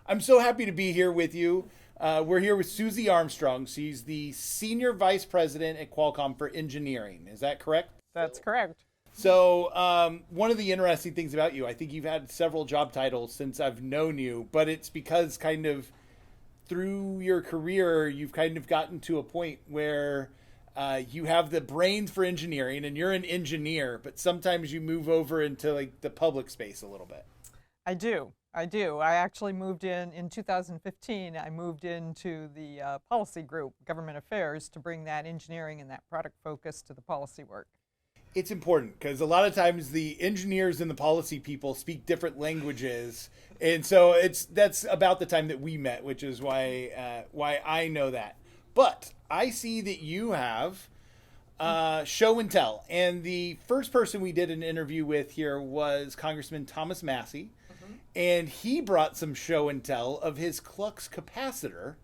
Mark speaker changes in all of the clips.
Speaker 1: I'm so happy to be here with you. We're here with Susie Armstrong. She's the Senior Vice President at Qualcomm for Engineering. Is that correct?
Speaker 2: That's correct.
Speaker 1: So, one of the interesting things about you, I think you've had several job titles since I've known you, but it's because kind of through your career, you've kind of gotten to a point where you have the brains for engineering and you're an engineer, but sometimes you move over into like the public space a little bit.
Speaker 2: I do. I actually moved in 2015. I moved into the policy group, government affairs, to bring that engineering and that product focus to the policy work.
Speaker 1: It's important because a lot of times the engineers and the policy people speak different languages, and so that's about the time that we met, which is why I know that. But I see that you have show and tell, and the first person we did an interview with here was Congressman Thomas Massey, and he brought some show and tell of his Klux capacitor,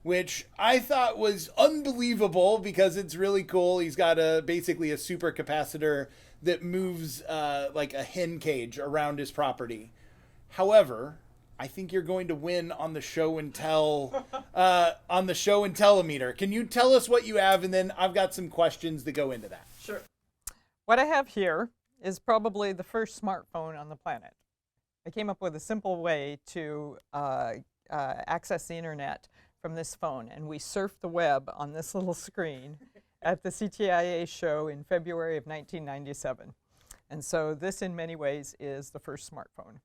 Speaker 1: which I thought was unbelievable because it's really cool. He's got basically a super capacitor that moves like a hen cage around his property. However, I think you're going to win on the show and tell on the show and telemeter. Can you tell us what you have, and then I've got some questions that go into that.
Speaker 2: Sure. What I have here is probably the first smartphone on the planet. I came up with a simple way to access the internet from this phone, and we surfed the web on this little screen at the CTIA show in February of 1997. And so this, in many ways, is the first smartphone.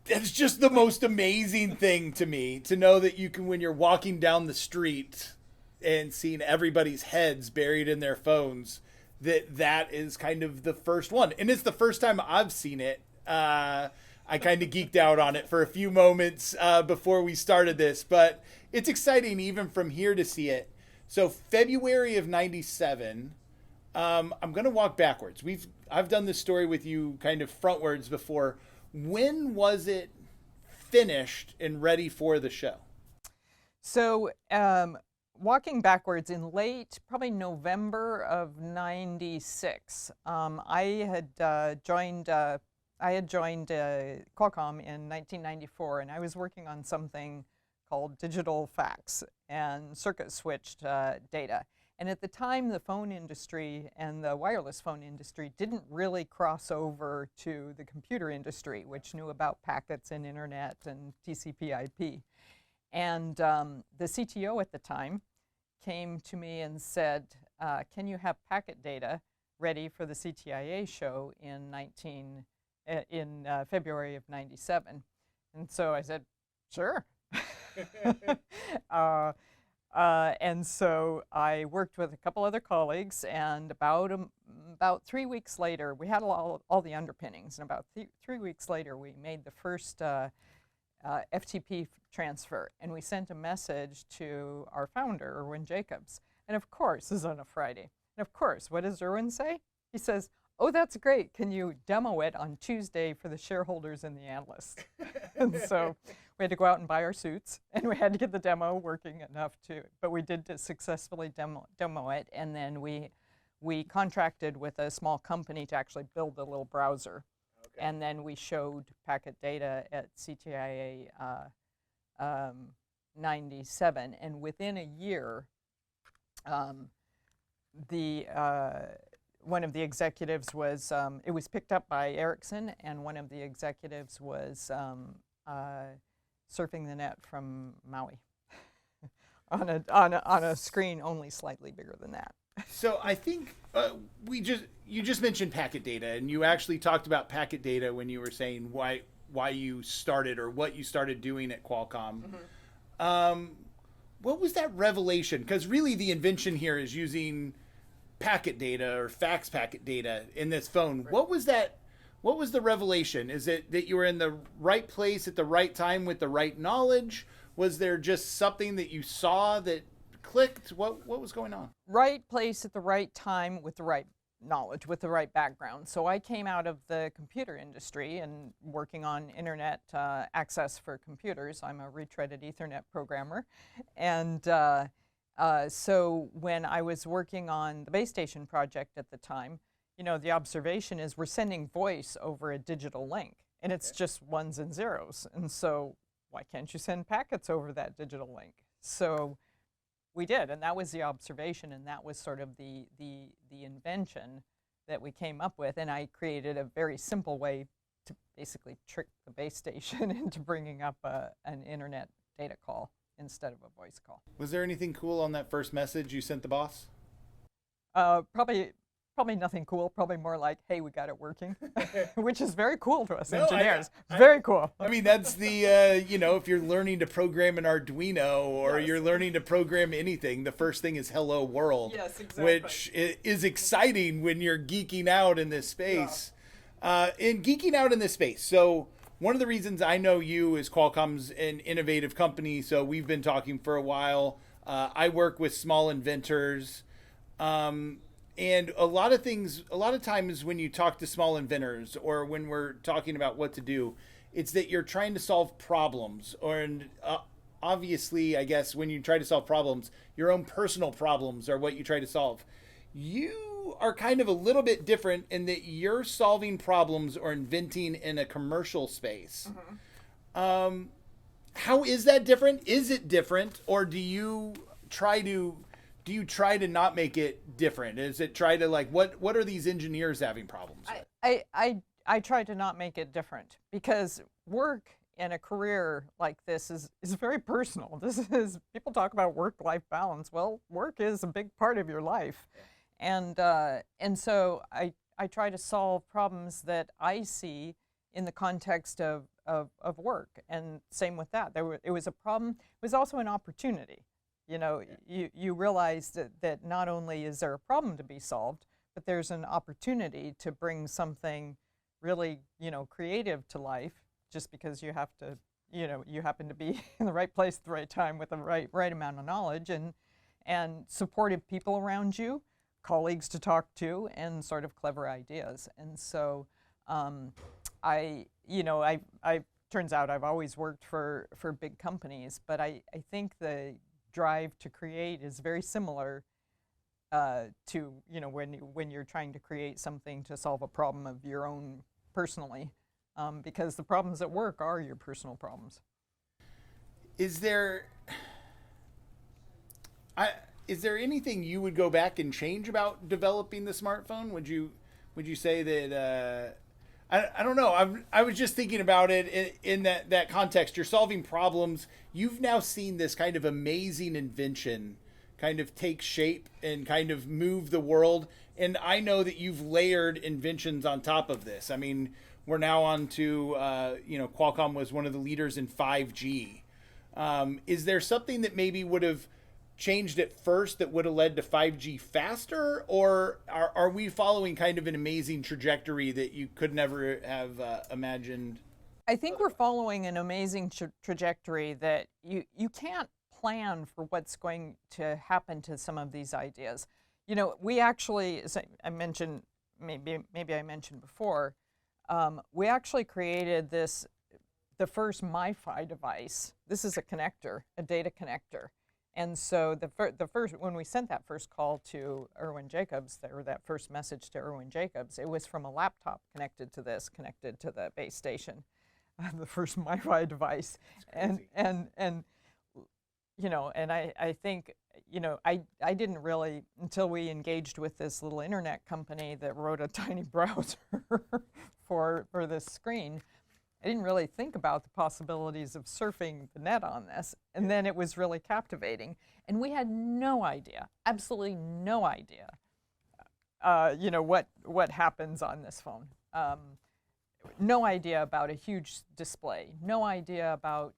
Speaker 1: That's just the most amazing thing to me, to know that you can, when you're walking down the street and seeing everybody's heads buried in their phones, that is kind of the first one. And it's the first time I've seen it. I kind of geeked out on it for a few moments before we started this, but it's exciting even from here to see it. So February of 97, I'm going to walk backwards. I've done this story with you kind of frontwards before. When was it finished and ready for the show?
Speaker 2: So walking backwards in probably November of 96, I had joined Qualcomm in 1994, and I was working on something called digital fax and circuit switched data. And at the time, the phone industry and the wireless phone industry didn't really cross over to the computer industry, which knew about packets and internet and TCP/IP. And the CTO at the time came to me and said, can you have packet data ready for the CTIA show in February of 97? And so I said, sure. And so I worked with a couple other colleagues, and about 3 weeks later, we had all the underpinnings, and about 3 weeks later, we made the first FTP transfer, and we sent a message to our founder, Irwin Jacobs. And of course, this is on a Friday. And of course, what does Irwin say? He says, oh, that's great. Can you demo it on Tuesday for the shareholders and the analysts? And so we had to go out and buy our suits, and we had to get the demo working enough but we did successfully demo it, and then we contracted with a small company to actually build a little browser. Okay. And then we showed packet data at CTIA 97, and within a year, one of the executives was, it was picked up by Ericsson, and one of the executives was surfing the net from Maui on a screen only slightly bigger than that.
Speaker 1: So I think you just mentioned packet data, and you actually talked about packet data when you were saying why you started or what you started doing at Qualcomm. Mm-hmm. What was that revelation? Because really the invention here is using packet data or fax packet data in this phone. Right. What was that? What was the revelation? Is it that you were in the right place at the right time with the right knowledge? Was there just something that you saw that clicked? What was going on?
Speaker 2: Right place at the right time with the right knowledge, with the right background. So I came out of the computer industry and working on internet access for computers. I'm a retreaded Ethernet programmer. And so when I was working on the base station project at the time, you know, the observation is we're sending voice over a digital link, and it's just ones and zeros. And so why can't you send packets over that digital link? So we did, and that was the observation, and that was sort of the invention that we came up with. And I created a very simple way to basically trick the base station into bringing up an internet data call instead of a voice call.
Speaker 1: Was there anything cool on that first message you sent the boss?
Speaker 2: Probably nothing cool. Probably more like, "Hey, we got it working," which is very cool to us
Speaker 1: No,
Speaker 2: engineers. Very cool.
Speaker 1: I mean, that's the, if you're learning to program an Arduino or
Speaker 2: Yes.
Speaker 1: you're learning to program anything, the first thing is hello world,
Speaker 2: Yes, exactly.
Speaker 1: which is exciting when you're geeking out in this space. In geeking out in this space. So one of the reasons I know you is Qualcomm's an innovative company. So we've been talking for a while. I work with small inventors. And a lot of times when you talk to small inventors or when we're talking about what to do, it's that you're trying to solve problems. And obviously, I guess, when you try to solve problems, your own personal problems are what you try to solve. You are kind of a little bit different in that you're solving problems or inventing in a commercial space. Mm-hmm. How is that different? Is it different? Or do you try to not make it different? Is it try to what are these engineers having problems with?
Speaker 2: I try to not make it different because work in a career like this is very personal. People talk about work-life balance. Well, work is a big part of your life. And so I try to solve problems that I see in the context of work. And same with that. It was a problem. It was also an opportunity. You realize that not only is there a problem to be solved, but there's an opportunity to bring something really, creative to life just because you have to, you happen to be in the right place at the right time with the right amount of knowledge and supportive people around you, colleagues to talk to, and sort of clever ideas. And so I turns out I've always worked for big companies, but I think the drive to create is very similar to when you're trying to create something to solve a problem of your own personally, because the problems at work are your personal problems.
Speaker 1: Is there anything you would go back and change about developing the smartphone? Would you say that I don't know. I was just thinking about it in that context. You're solving problems. You've now seen this kind of amazing invention kind of take shape and kind of move the world. And I know that you've layered inventions on top of this. I mean, we're now on to, Qualcomm was one of the leaders in 5G. Is there something that maybe would have changed at first that would have led to 5G faster, or are we following kind of an amazing trajectory that you could never have imagined?
Speaker 2: I think we're following an amazing trajectory that you can't plan for what's going to happen to some of these ideas. We actually, as I mentioned, maybe I mentioned before, we actually created the first MiFi device. This is a connector, a data connector. And so the first, when we sent that first call to Irwin Jacobs, or that first message to Irwin Jacobs, it was from a laptop connected to the base station, the first MiFi device. And I think, I didn't really, until we engaged with this little internet company that wrote a tiny browser for this screen, I didn't really think about the possibilities of surfing the net on this. And then it was really captivating. And we had no idea, absolutely no idea, what happens on this phone. No idea about a huge display. No idea about,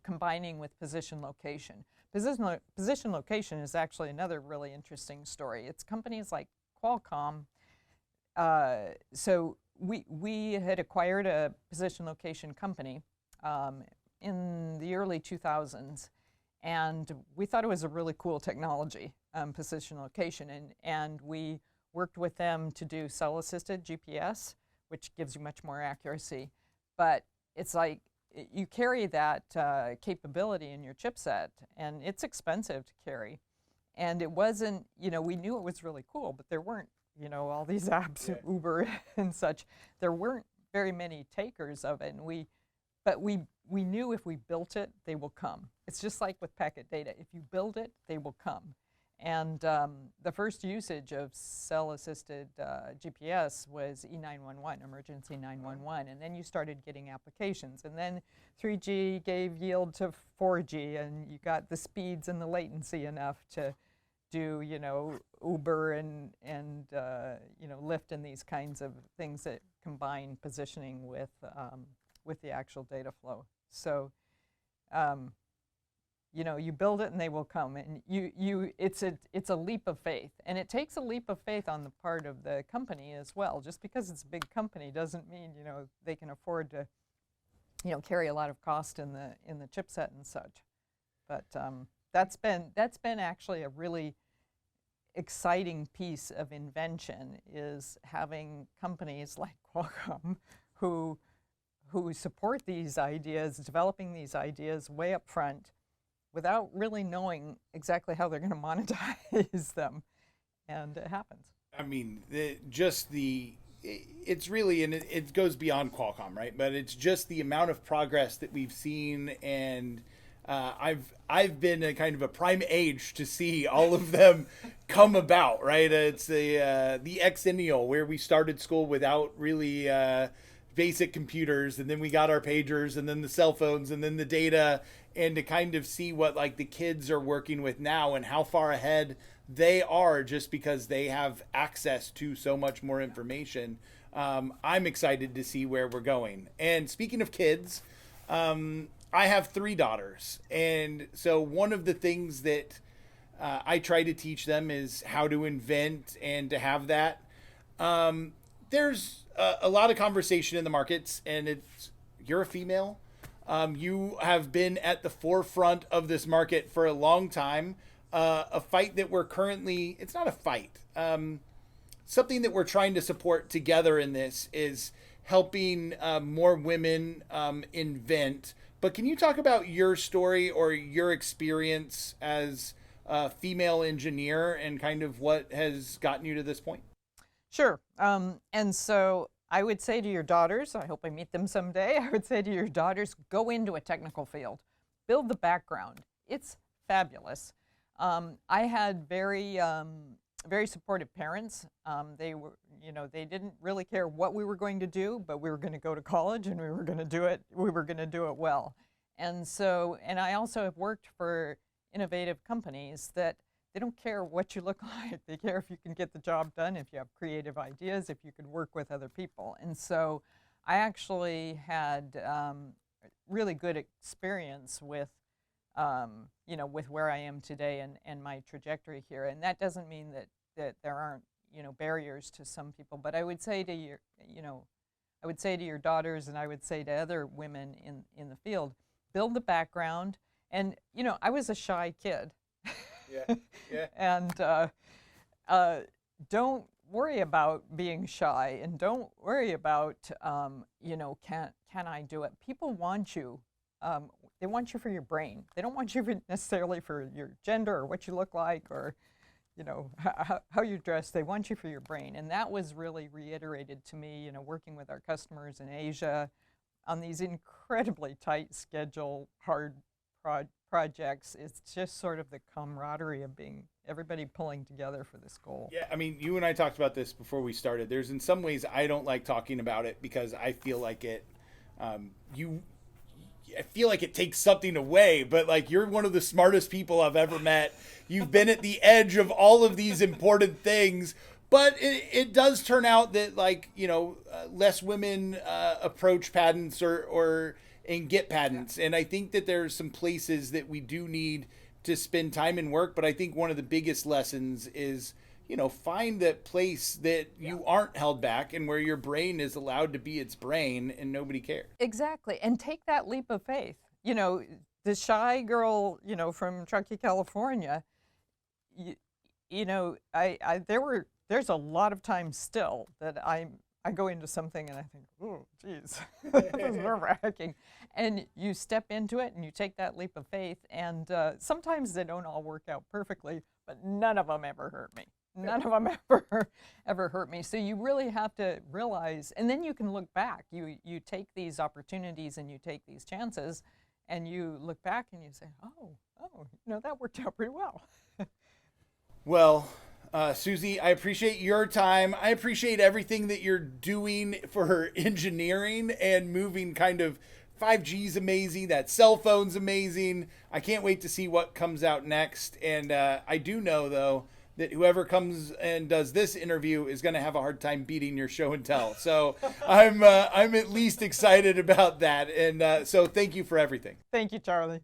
Speaker 2: combining with position location. Position location is actually another really interesting story. It's companies like Qualcomm. So we had acquired a position location company in the early 2000s, and we thought it was a really cool technology, position location, and we worked with them to do cell-assisted GPS, which gives you much more accuracy. But it's like you carry that capability in your chipset, and it's expensive to carry. And it wasn't, we knew it was really cool, but there weren't, all these apps, Uber and such. There weren't very many takers of it, and we but we knew if we built it, they will come. It's just like with packet data. If you build it, they will come. And the first usage of cell-assisted GPS was E911, emergency 911, and then you started getting applications. And then 3G gave yield to 4G, and you got the speeds and the latency enough to do, you know, Uber and you know, Lyft and these kinds of things that combine positioning with the actual data flow. So, you know, you build it and they will come, and it's a leap of faith, and it takes a leap of faith on the part of the company as well. Just because it's a big company doesn't mean, you know, they can afford to, you know, carry a lot of cost in the chipset and such. But that's been actually a really exciting piece of invention, is having companies like Qualcomm who support these ideas, developing these ideas way up front, without really knowing exactly how they're going to monetize them, and it happens.
Speaker 1: I mean, it's really, and it goes beyond Qualcomm, right? But it's just the amount of progress that we've seen, and I've been a kind of a prime age to see all of them come about, right? It's the exennial, where we started school without really basic computers, and then we got our pagers, and then the cell phones, and then the data, and to kind of see what like the kids are working with now and how far ahead they are, just because they have access to so much more information. I'm excited to see where we're going. And speaking of kids, I have 3 daughters, and so one of the things that I try to teach them is how to invent and to have that. There's a lot of conversation in the markets, and you're a female. You have been at the forefront of this market for a long time. A fight that we're currently, it's not a fight. Something that we're trying to support together in this is helping more women invent. But can you talk about your story or your experience as a female engineer and kind of what has gotten you to this point?
Speaker 2: Sure. And so I would say to your daughters, I hope I meet them someday, I would say to your daughters, go into a technical field. Build the background. It's fabulous. I had very supportive parents. They were, you know, they didn't really care what we were going to do, but we were going to go to college and we were going to do it. We were going to do it well. And so, and I also have worked for innovative companies that they don't care what you look like. They care if you can get the job done, if you have creative ideas, if you can work with other people. And so I actually had really good experience with, you know, with where I am today and my trajectory here. And that doesn't mean that there aren't, you know, barriers to some people. But I would say to your, you know, I would say to your daughters, and I would say to other women in the field, build the background. And, you know, I was a shy kid.
Speaker 1: Yeah, yeah.
Speaker 2: And don't worry about being shy, and don't worry about, you know, can I do it? People want you. They want you for your brain. They don't want you necessarily for your gender or what you look like or, you know, how you dress. They want you for your brain. And that was really reiterated to me, you know, working with our customers in Asia on these incredibly tight schedule, hard projects. It's just sort of the camaraderie of being everybody pulling together for this goal.
Speaker 1: Yeah, I mean, you and I talked about this before we started. There's in some ways I don't like talking about it because I feel like it, I feel like it takes something away, but like you're one of the smartest people I've ever met. You've been at the edge of all of these important things, but it does turn out that like, you know, less women approach patents and get patents. And I think that there's some places that we do need to spend time and work. But I think one of the biggest lessons is, you know, find that place that you aren't held back and where your brain is allowed to be its brain and nobody cares.
Speaker 2: Exactly. And take that leap of faith. You know, the shy girl, you know, from Truckee, California, you know, there's a lot of times still that I go into something and I think, oh, geez, this is nerve-wracking. And you step into it and you take that leap of faith. And sometimes they don't all work out perfectly, but none of them ever hurt me. none of them ever hurt me. So you really have to realize, and then you can look back. You take these opportunities and you take these chances, and you look back and you say, that worked out pretty well.
Speaker 1: Well, Susie, I appreciate your time. I appreciate everything that you're doing for engineering and moving kind of 5G's amazing. That cell phone's amazing. I can't wait to see what comes out next. And I do know, though, that whoever comes and does this interview is going to have a hard time beating your show and tell. So I'm at least excited about that. And so thank you for everything.
Speaker 2: Thank you, Charlie.